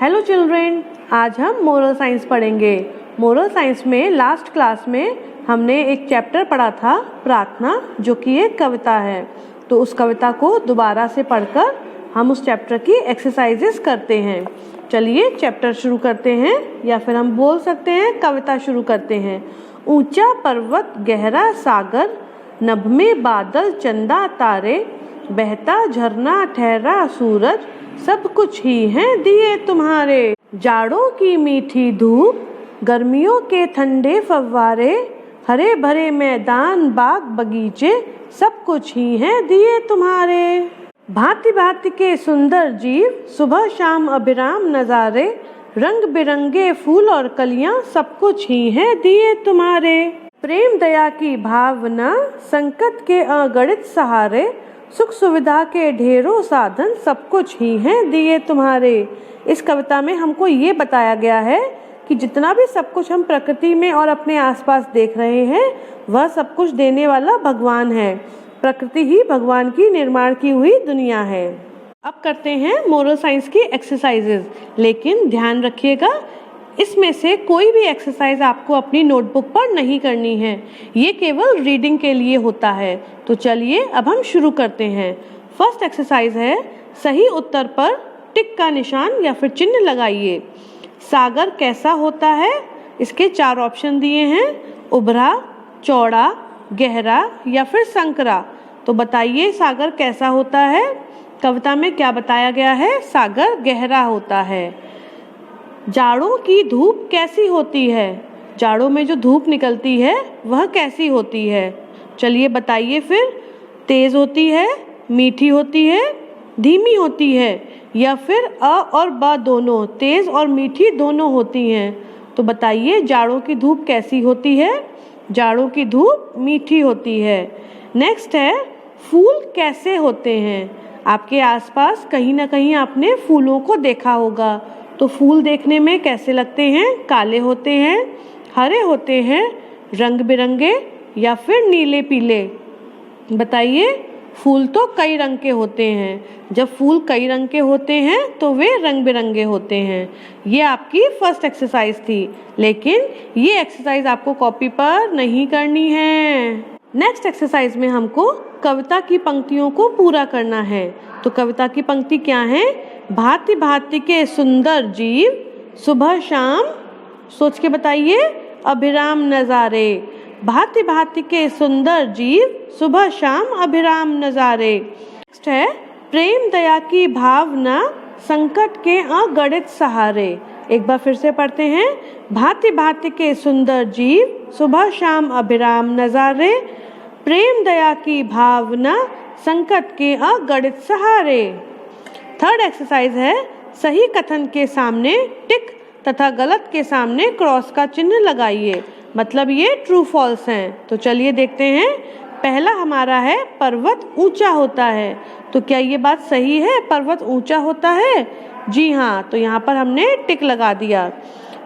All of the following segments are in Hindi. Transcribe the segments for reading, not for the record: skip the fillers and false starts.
हेलो चिल्ड्रेन, आज हम मोरल साइंस पढ़ेंगे। मोरल साइंस में लास्ट क्लास में हमने एक चैप्टर पढ़ा था प्रार्थना, जो कि एक कविता है। तो उस कविता को दोबारा से पढ़कर हम उस चैप्टर की एक्सरसाइजेस करते हैं। चलिए चैप्टर शुरू करते हैं, या फिर हम बोल सकते हैं कविता शुरू करते हैं। ऊंचा पर्वत गहरा सागर, नभ में बादल चंदा तारे, बहता झरना ठहरा सूरज, सब कुछ ही हैं दिए तुम्हारे। जाड़ों की मीठी धूप, गर्मियों के ठंडे फव्वारे, हरे भरे मैदान बाग बगीचे, सब कुछ ही हैं दिए तुम्हारे। भांति भांति के सुंदर जीव, सुबह शाम अभिराम नजारे, रंग बिरंगे फूल और कलियां, सब कुछ ही हैं दिए तुम्हारे। प्रेम दया की भावना, संकट के अगणित सहारे, सुख सुविधा के ढेरों साधन, सब कुछ ही हैं दिए तुम्हारे। इस कविता में हमको ये बताया गया है कि जितना भी सब कुछ हम प्रकृति में और अपने आसपास देख रहे हैं, वह सब कुछ देने वाला भगवान है। प्रकृति ही भगवान की निर्माण की हुई दुनिया है। अब करते हैं मोरल साइंस की एक्सरसाइजेज, लेकिन ध्यान रखिएगा इसमें से कोई भी एक्सरसाइज आपको अपनी नोटबुक पर नहीं करनी है। ये केवल रीडिंग के लिए होता है। तो चलिए अब हम शुरू करते हैं। फर्स्ट एक्सरसाइज है, सही उत्तर पर टिक का निशान या फिर चिन्ह लगाइए। सागर कैसा होता है? इसके 4 ऑप्शन दिए हैं, उभरा, चौड़ा, गहरा या फिर संकरा। तो बताइए सागर कैसा होता है? कविता में क्या बताया गया है? सागर गहरा होता है। जाड़ों की धूप कैसी होती है? जाड़ों में जो धूप निकलती है वह कैसी होती है? चलिए बताइए फिर। तेज होती है, मीठी होती है, धीमी होती है, या फिर अ और ब दोनों, तेज और मीठी दोनों होती हैं। तो बताइए जाड़ों की धूप कैसी होती है? जाड़ों की धूप मीठी होती है। नेक्स्ट है, फूल कैसे होते हैं? आपके आसपास कहीं ना कहीं आपने फूलों को देखा होगा। तो फूल देखने में कैसे लगते हैं? काले होते हैं, हरे होते हैं, रंग बिरंगे या फिर नीले पीले। बताइए, फूल तो कई रंग के होते हैं। जब फूल कई रंग के होते हैं तो वे रंग बिरंगे होते हैं। ये आपकी फर्स्ट एक्सरसाइज थी, लेकिन ये एक्सरसाइज आपको कॉपी पर नहीं करनी है। नेक्स्ट एक्सरसाइज में हमको कविता की पंक्तियों को पूरा करना है। तो कविता की पंक्ति क्या है? भांति भांति के सुंदर जीव, सुबह शाम, सोच के बताइए, अभिराम नजारे। भांति भांति के सुंदर जीव, सुबह शाम अभिराम नजारे। नेक्स्ट है, प्रेम दया की भावना, संकट के अगणित सहारे। एक बार फिर से पढ़ते हैं। भांति भांति के सुंदर जीव, सुबह शाम अभिराम नजारे, प्रेम दया की भावना, संकट के अगणित सहारे। थर्ड एक्सरसाइज है, सही कथन के सामने टिक तथा गलत के सामने क्रॉस का चिन्ह लगाइए। मतलब ये ट्रू फॉल्स हैं। तो चलिए देखते हैं। पहला हमारा है, पर्वत ऊंचा होता है। तो क्या ये बात सही है? पर्वत ऊंचा होता है? जी हाँ, तो यहाँ पर हमने टिक लगा दिया।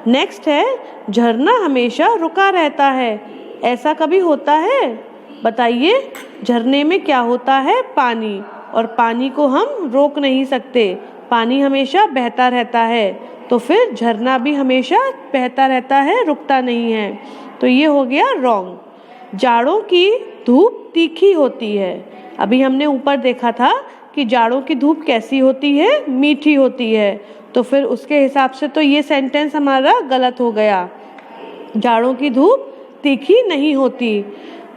नेक्स्ट है, झरना हमेशा रुका रहता है। ऐसा कभी होता है? बताइए, झरने में क्या होता है? पानी, और पानी को हम रोक नहीं सकते। पानी हमेशा बहता रहता है, तो फिर झरना भी हमेशा बहता रहता है, रुकता नहीं है। तो ये हो गया रॉन्ग। जाड़ों की धूप तीखी होती है। अभी हमने ऊपर देखा था कि जाड़ों की धूप कैसी होती है? मीठी होती है। तो फिर उसके हिसाब से तो ये सेंटेंस हमारा गलत हो गया। जाड़ों की धूप तीखी नहीं होती।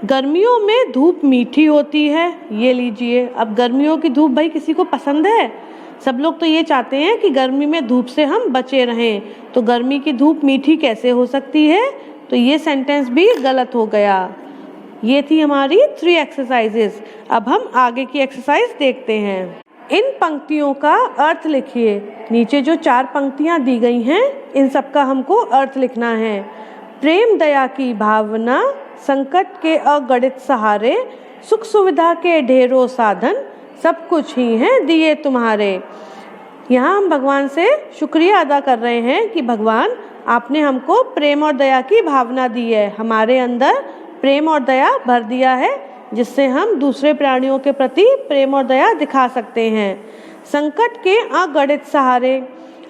गर्मियों में धूप मीठी होती है। ये लीजिए, अब गर्मियों की धूप भाई किसी को पसंद है? सब लोग तो ये चाहते हैं कि गर्मी में धूप से हम बचे रहें। तो गर्मी की धूप मीठी कैसे हो सकती है? तो ये सेंटेंस भी गलत हो गया। ये थी हमारी 3 एक्सरसाइजेस। अब हम आगे की एक्सरसाइज देखते हैं। इन पंक्तियों का अर्थ लिखिए। नीचे जो 4 पंक्तियां दी गई हैं, इन सब का हमको अर्थ लिखना है। प्रेम दया की भावना, संकट के अगणित सहारे, सुख सुविधा के ढेरों साधन, सब कुछ ही हैं दिए तुम्हारे। यहाँ हम भगवान से शुक्रिया अदा कर रहे हैं कि भगवान आपने हमको प्रेम और दया की भावना दी है। हमारे अंदर प्रेम और दया भर दिया है, जिससे हम दूसरे प्राणियों के प्रति प्रेम और दया दिखा सकते हैं। संकट के अगणित सहारे,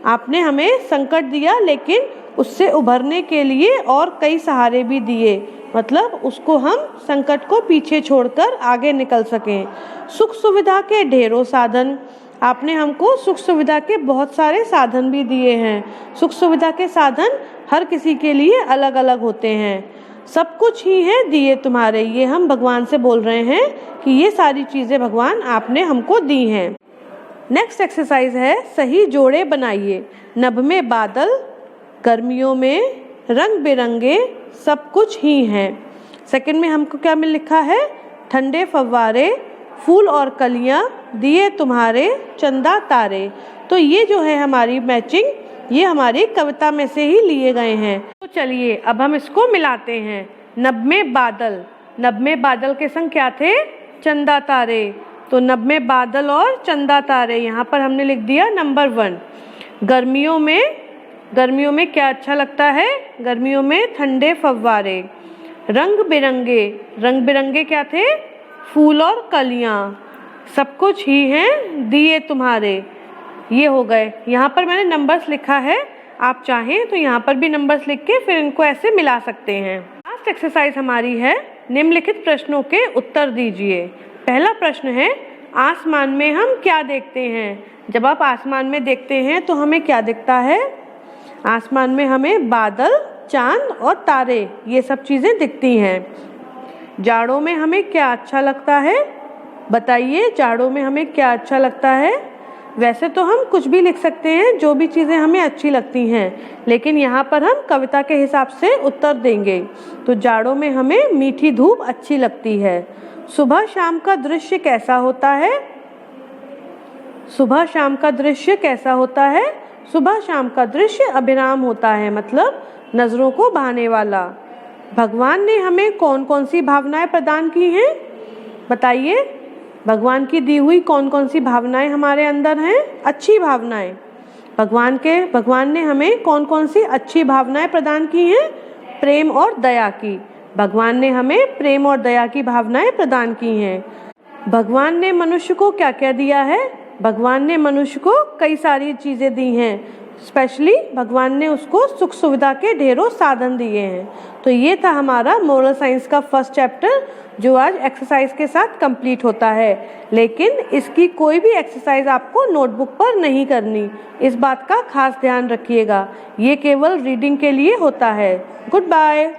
आपने हमें संकट दिया, लेकिन उससे उभरने के लिए और कई सहारे भी दिए, मतलब उसको हम संकट को पीछे छोड़कर आगे निकल सकें। सुख सुविधा के ढेरों साधन, आपने हमको सुख सुविधा के बहुत सारे साधन भी दिए हैं। सुख सुविधा के साधन हर किसी के लिए अलग अलग होते हैं। सब कुछ ही है दिए तुम्हारे, ये हम भगवान से बोल रहे हैं कि ये सारी चीज़ें भगवान आपने हमको दी हैं। नेक्स्ट एक्सरसाइज है सही जोड़े बनाइए। नभ में बादल, गर्मियों में रंग बिरंगे सब कुछ ही हैं। सेकंड में हमको क्या में लिखा है, ठंडे फव्वारे, फूल और कलियां, दिए तुम्हारे, चंदा तारे। तो ये जो है हमारी मैचिंग, ये हमारी कविता में से ही लिए गए हैं। तो चलिए अब हम इसको मिलाते हैं। नभ में बादल, नभ में बादल के संग क्या थे, चंदा तारे। तो नभ में बादल और चंदा तारे, यहाँ पर हमने लिख दिया नंबर 1। गर्मियों में क्या अच्छा लगता है, गर्मियों में ठंडे फव्वारे। रंग बिरंगे क्या थे, फूल और कलियां। सब कुछ ही हैं दिए तुम्हारे। ये हो गए। यहाँ पर मैंने नंबर्स लिखा है, आप चाहें तो यहाँ पर भी नंबर्स लिख के फिर इनको ऐसे मिला सकते हैं। लास्ट एक्सरसाइज हमारी है, निम्नलिखित प्रश्नों के उत्तर दीजिए। पहला प्रश्न है, आसमान में हम क्या देखते हैं। जब आप आसमान में देखते हैं तो हमें क्या दिखता है, आसमान में हमें बादल, चांद और तारे, ये सब चीज़ें दिखती हैं। जाड़ों में हमें क्या अच्छा लगता है, बताइए जाड़ों में हमें क्या अच्छा लगता है। वैसे तो हम कुछ भी लिख सकते हैं, जो भी चीज़ें हमें अच्छी लगती हैं, लेकिन यहाँ पर हम कविता के हिसाब से उत्तर देंगे। तो जाड़ों में हमें मीठी धूप अच्छी लगती है। सुबह शाम का दृश्य कैसा होता है, सुबह शाम का दृश्य कैसा होता है। सुबह शाम का दृश्य अभिराम होता है, मतलब नज़रों को भाने वाला। भगवान ने हमें कौन कौन सी भावनाएं प्रदान की हैं, बताइए भगवान की दी हुई कौन कौन सी भावनाएं हमारे अंदर हैं, अच्छी भावनाएं। भगवान ने हमें कौन कौन सी अच्छी भावनाएं प्रदान की हैं, प्रेम और दया की। भगवान ने हमें प्रेम और दया की भावनाएं प्रदान की हैं। भगवान ने मनुष्य को क्या क्या दिया है, भगवान ने मनुष्य को कई सारी चीज़ें दी हैं। स्पेशली भगवान ने उसको सुख सुविधा के ढेरों साधन दिए हैं। तो ये था हमारा मोरल साइंस का फर्स्ट चैप्टर, जो आज एक्सरसाइज के साथ कंप्लीट होता है। लेकिन इसकी कोई भी एक्सरसाइज आपको नोटबुक पर नहीं करनी, इस बात का खास ध्यान रखिएगा। ये केवल रीडिंग के लिए होता है। Good bye.